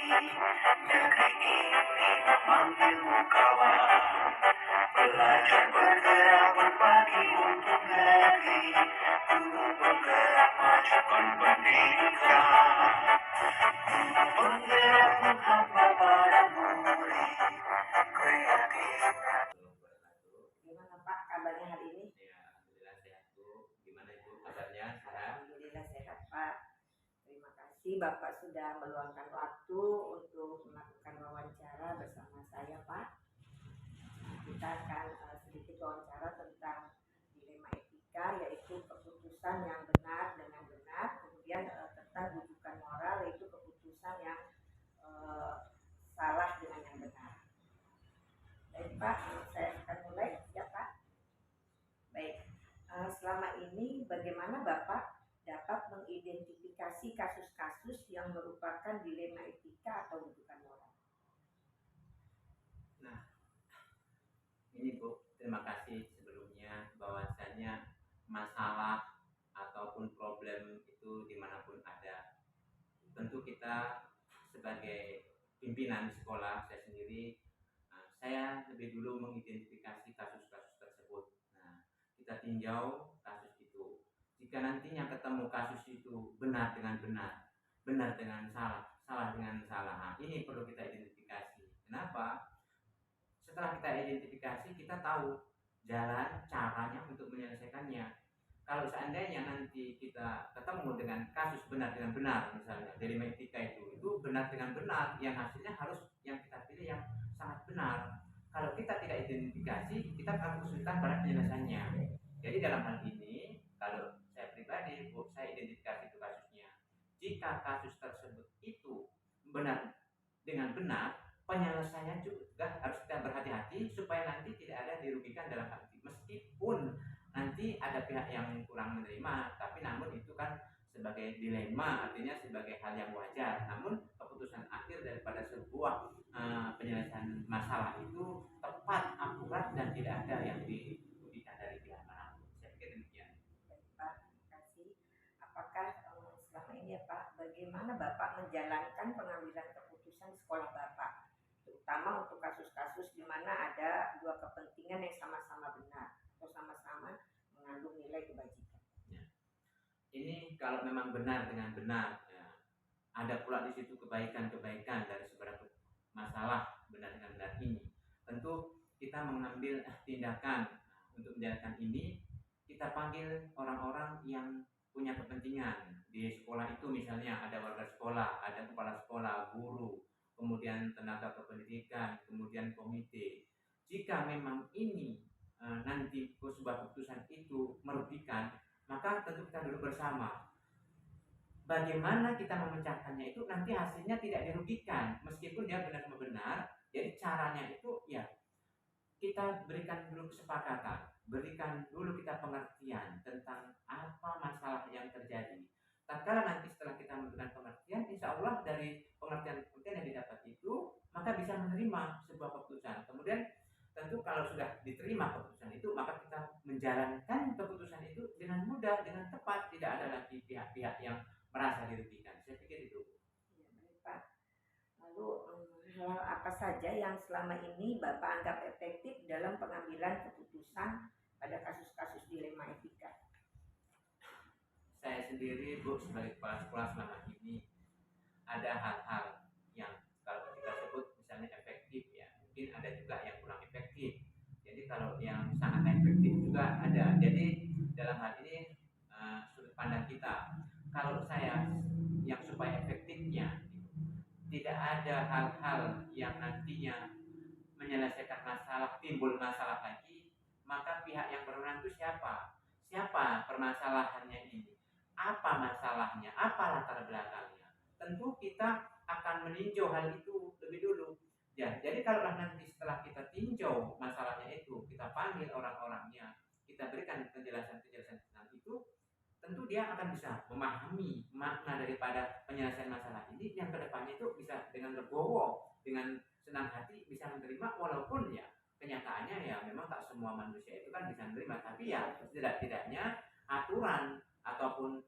negeri ini memanggilmu kawan. Belajar bergerak berbagi untuk negeri, guru bergerak majukan pendidikan. Penggerak menghampa para murid, kreatif. Gimana Pak kabarnya hari ini? Ya, alhamdulillah sehat Bu. Gimana Ibu kabarnya? Sehat? Alhamdulillah sehat Pak. Terima kasih Bapak sudah meluangkan waktu untuk melakukan wawancara bersama saya Pak. Kita akan sedikit wawancara tentang dilema etika, yaitu keputusan yang benar dengan benar, kemudian tentang rujukan moral, yaitu keputusan yang salah dengan yang benar. Baik Pak, saya akan mulai ya Pak. Baik, selama ini bagaimana Bapak dapat mengidentifikasi kasus-kasus yang merupakan dilema etika atau rujukan moral? Nah, ini Bu, terima kasih sebelumnya bahwasanya masalah ataupun problem itu dimanapun ada. Tentu kita sebagai pimpinan sekolah, saya sendiri, saya lebih dulu mengidentifikasi kasus-kasus tersebut. Nah, kita tinjau kasus itu. Jika nantinya ketemu kasus itu benar dengan benar, benar dengan salah, salah dengan salah, nah, ini perlu kita identifikasi. Kenapa? Setelah kita identifikasi, kita tahu jalan caranya untuk menyelesaikannya. Kalau seandainya nanti kita ketemu dengan kasus benar dengan benar, misalnya dari etika itu benar dengan benar, yang hasilnya harus yang kita pilih yang sangat benar. Kalau kita tidak identifikasi, kita akan kesulitan pada penyelesaiannya. Jadi dalam hal ini, kalau saya pribadi, Bu, saya identifikasi itu kasusnya. Jika kasus tersebut itu benar dengan benar, penyelesaiannya juga harus kita berhati-hati supaya nanti tidak ada dirugikan dalam hal itu. Meskipun nanti ada pihak yang kurang menerima, tapi namun itu kan sebagai dilema, artinya sebagai hal yang wajar. Namun keputusan akhir daripada sebuah penyelesaian masalah itu tepat, akurat, dan tidak ada yang dirugikan dari pihak manapun. Saya pikir demikian. Baik Pak, terima kasih. Apakah selama ini ya Pak, bagaimana Bapak menjalankan pengambilan keputusan di sekolah Bapak, terutama untuk kasus-kasus di mana ada dua kepentingan yang sama-sama benar atau sama-sama mengandung nilai kebajikan? Ya. Ini kalau memang benar dengan benar, ya, ada pula di situ kebaikan-kebaikan dari seberapa masalah benar dengan benar ini. Tentu kita mengambil tindakan untuk menjalankan ini. Kita panggil orang-orang yang punya kepentingan di sekolah itu, misalnya ada warga sekolah, ada kepala sekolah, guru, kemudian tenaga kependidikan, kemudian komite. Jika memang ini nanti sebuah keputusan itu merugikan, maka tentu kita duduk bersama. Bagaimana kita memecahkannya itu nanti hasilnya tidak dirugikan, meskipun dia benar-benar. Jadi caranya itu ya kita berikan dulu kesepakatan, berikan dulu kita pengertian tentang apa masalah yang terjadi. Tatkala nanti setelah kita memberikan pengertian, insya Allah dari pengertian yang didapat itu, maka bisa menerima sebuah keputusan. Kemudian tentu kalau sudah diterima keputusan itu, maka kita menjalankan keputusan itu dengan mudah, dengan tepat, tidak ada lagi pihak-pihak yang merasa dirugikan. Saya pikir itu. Ya, baik Pak. Lalu hal apa saja yang selama ini Bapak anggap efektif dalam pengambilan keputusan pada kasus-kasus dilema etika? Saya sendiri, Bu, sebagai kepala sekolah selama ini ada hal-hal yang kalau kita sebut misalnya efektif, ya mungkin ada juga yang kurang efektif. Jadi kalau yang sangat efektif juga ada. Jadi dalam hal ini sudut pandang kita, kalau saya yang supaya efektifnya tidak ada hal-hal yang nantinya menyelesaikan masalah, timbul masalah lagi, maka pihak yang berwenang itu siapa? Siapa permasalahannya ini? Apa masalahnya? Apa latar belakangnya? Tentu kita akan meninjau hal itu lebih dulu. Ya, jadi kalau nanti setelah kita tinjau masalahnya itu, kita panggil orang-orangnya, kita berikan penjelasan-penjelasan tentang itu, tentu dia akan bisa memahami makna daripada penyelesaian masalah ini, yang kedepannya itu bisa dengan legowo, dengan senang hati bisa menerima, walaupun ya kenyataannya ya memang tak semua manusia itu kan bisa menerima, tapi ya tidak-tidaknya aturan ataupun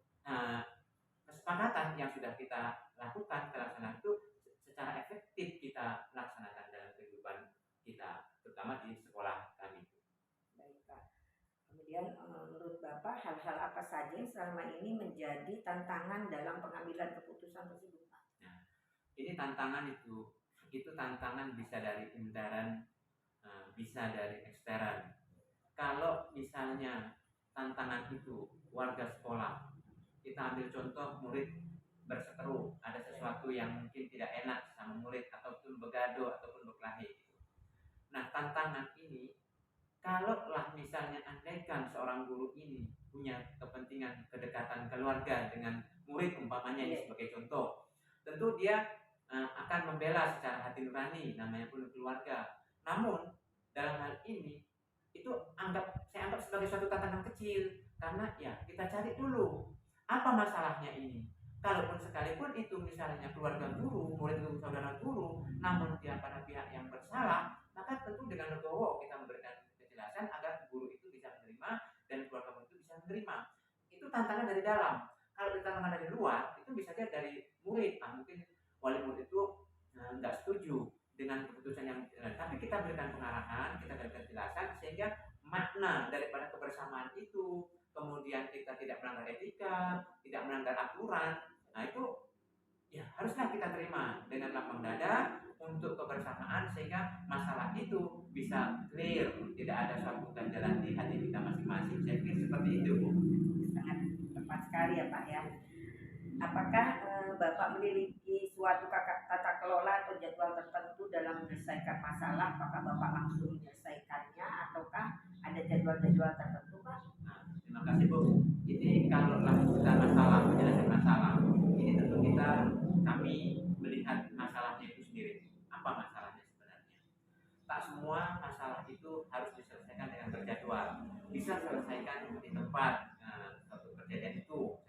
kesepakatan yang sudah kita lakukan terlaksana itu secara yang selama ini menjadi tantangan dalam pengambilan keputusan tersebut, Pak? Nah, ini tantangan itu tantangan bisa dari intern, bisa dari ekstern. Kalau misalnya tantangan itu warga sekolah, kita ambil contoh murid berseteru, ada sesuatu yang mungkin tidak enak sama murid ataupun begado ataupun berkelahi. Nah, tantangan ini kalaulah misalnya andaikan seorang guru ini punya kepentingan kedekatan keluarga dengan murid umpamanya ini sebagai contoh, tentu dia akan membela secara hati nurani, namanya pun keluarga. Namun dalam hal ini itu saya anggap sebagai suatu tantangan kecil, karena ya kita cari dulu apa masalahnya ini. Kalaupun sekalipun itu misalnya keluarga guru, murid guru, saudara guru, namun dia pada pihak yang bersalah, maka tentu dengan legowo kita memberikan kejelasan agar guru itu bisa menerima dan keluarga murid itu bisa menerima. Itu tantangan dari dalam. Kalau tantangan dari luar, itu bisa saja dari murid. Mungkin wali murid itu nggak setuju dengan keputusan yang tapi kita berikan pengarahan, kita berikan kejelasan sehingga makna daripada kebersamaan itu, kemudian kita tidak melanggar etika, tidak melanggar aturan, nah itu ya haruslah kita terima dengan lapang dada untuk kebersamaan sehingga masalah itu bisa clear, tidak ada suatu ganjalan di hati kita masing-masing. Saya pikir seperti itu, Bu. Sangat tepat sekali ya, Pak ya. Apakah Bapak memiliki suatu tata kelola atau jadwal tertentu dalam menyelesaikan masalah? Apakah Bapak langsung menyelesaikannya ataukah ada jadwal-jadwal tertentu, Pak? Nah, terima kasih, Bu. Ini kalau kita masalah, menyelesaikan masalah, ini tentu kami melihat masalahnya itu sendiri. Apa masalahnya sebenarnya? Tak semua masalah itu harus diselesaikan dengan berjadwal. Bisa selesaikan di tempat satu kejadian itu,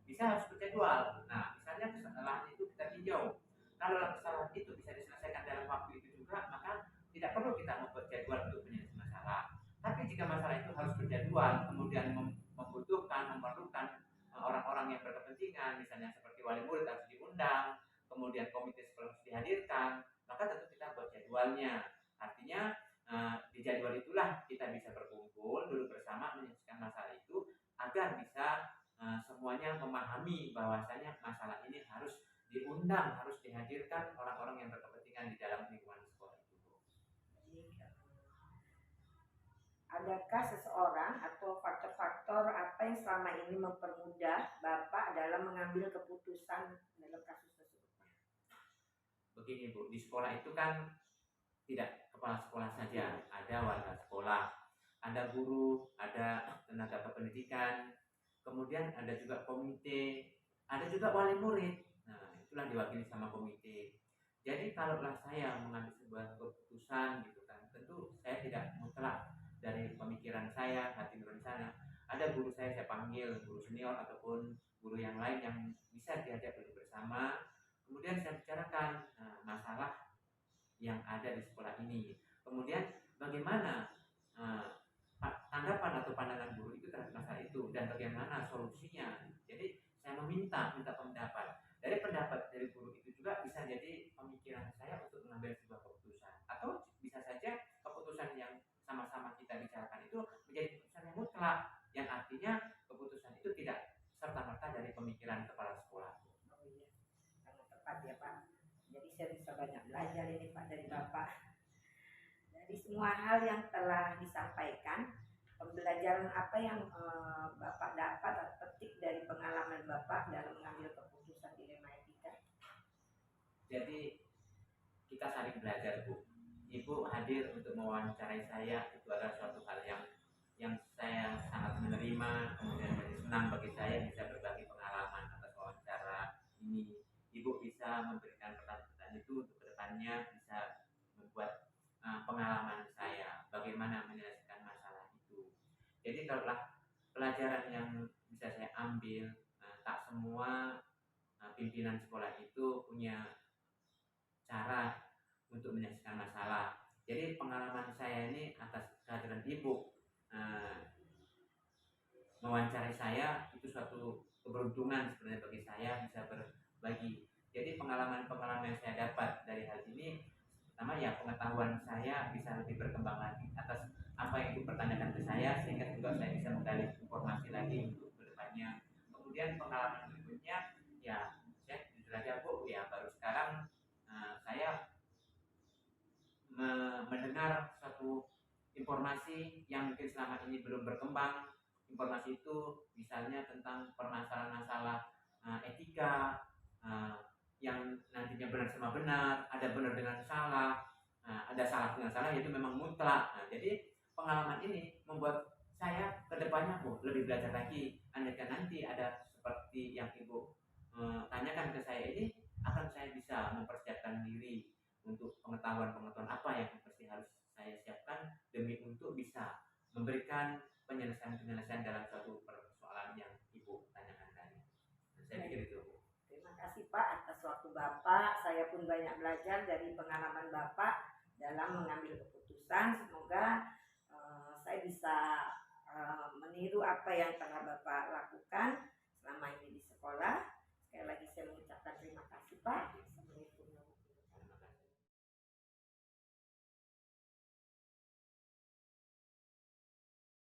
bisa harus berjadwal. Nah, misalnya kesalahan itu kita tinjau. Kalau kesalahan itu bisa diselesaikan dalam waktu itu juga, maka tidak perlu kita membuat jadwal untuk menyelesaikan masalah. Tapi jika masalah itu harus berjadwal, kemudian memerlukan orang-orang yang berkepentingan, misalnya seperti wali murid harus diundang, kemudian komite sekolah harus dihadirkan, maka tentu kita buat jadwalnya. Artinya di jadwal itulah kita bisa berkumpul dulu bersama menyelesaikan masalah itu agar bisa semuanya memahami bahwasanya masalah ini harus diundang, harus dihadirkan orang-orang yang berkepentingan di dalam lingkungan sekolah itu. Adakah seseorang atau faktor-faktor apa yang selama ini mempermudah Bapak dalam mengambil keputusan dalam kasus tersebut? Begini, Bu, di sekolah itu kan tidak kepala sekolah saja, ada warga sekolah, ada guru, ada tenaga kependidikan, kemudian ada juga komite, ada juga wali murid. Nah, itulah diwakili sama komite. Jadi kalaulah saya mengambil sebuah keputusan gitu kan, tentu saya tidak mutlak dari pemikiran saya, hati nurani saya. Ada guru saya panggil, guru senior ataupun guru yang lain yang bisa diajak duduk bersama. Kemudian saya bicarakan masalah yang ada di sekolah ini. Kemudian bagaimana tanggapan atau pandangan guru itu terhadap masalah itu dan bagaimana solusinya. Jadi saya minta pendapat. Dari pendapat dari guru itu juga bisa jadi pemikiran saya untuk mengambil sebuah keputusan. Atau bisa saja keputusan yang sama-sama kita bicarakan itu menjadi keputusan yang mutlak, yang artinya keputusan itu tidak serta-merta dari pemikiran kepala sekolah. Oh iya, sangat tepat ya Pak. Jadi saya bisa banyak belajar ini Pak dari Bapak. Dari semua hal yang telah disampaikan, pembelajaran apa yang Bapak dapat atau petik dari pengalaman Bapak dalam mengambil keputusan dilema etika? Jadi kita saling belajar, Bu. Ibu hadir untuk mewawancarai saya, itu adalah suatu hal yang saya sangat menerima, kemudian menjadi senang bagi saya bisa berbagi pengalaman atas wawancara ini. Ibu bisa memberikan pertanyaan itu untuk kedepannya bisa membuat pengalaman saya bagaimana menyelesaikan masalah itu. Jadi kalaulah pelajaran yang bisa saya ambil, tak semua pimpinan sekolah itu punya cara untuk menyelesaikan masalah. Jadi pengalaman saya ini atas kehadiran ibu mewawancarai saya itu suatu keberuntungan sebenarnya bagi saya bisa berbagi. Jadi pengalaman-pengalaman yang saya dapat dari hal ini, pertama ya pengetahuan saya bisa lebih berkembang lagi atas apa yang ibu pertanyakan ke saya, sehingga juga saya bisa menggali informasi lagi untuk kedepannya kedepannya. Kemudian pengalaman berikutnya, ya saya jujur aja Bu, ya baru sekarang saya mendengar suatu informasi yang mungkin selama ini belum berkembang. Informasi itu misalnya tentang permasalahan masalah etika, eh, yang nantinya benar sama benar, ada benar dengan salah, ada salah dengan salah, yaitu memang mutlak. Nah, jadi pengalaman ini membuat saya kedepannya lebih belajar lagi. Andaikan nanti ada seperti yang Ibu tanyakan ke saya ini, akan saya bisa mempersiapkan diri untuk pengetahuan-pengetahuan apa yang pasti harus saya siapkan demi untuk bisa memberikan penyelesaian-penyelesaian dalam suatu persoalan yang Ibu tanyakan tadi. Saya pikir itu, Bu. Terima kasih Pak atas waktu Bapak. Saya pun banyak belajar dari pengalaman Bapak dalam mengambil keputusan. Semoga saya bisa meniru apa yang telah Bapak lakukan selama ini di sekolah.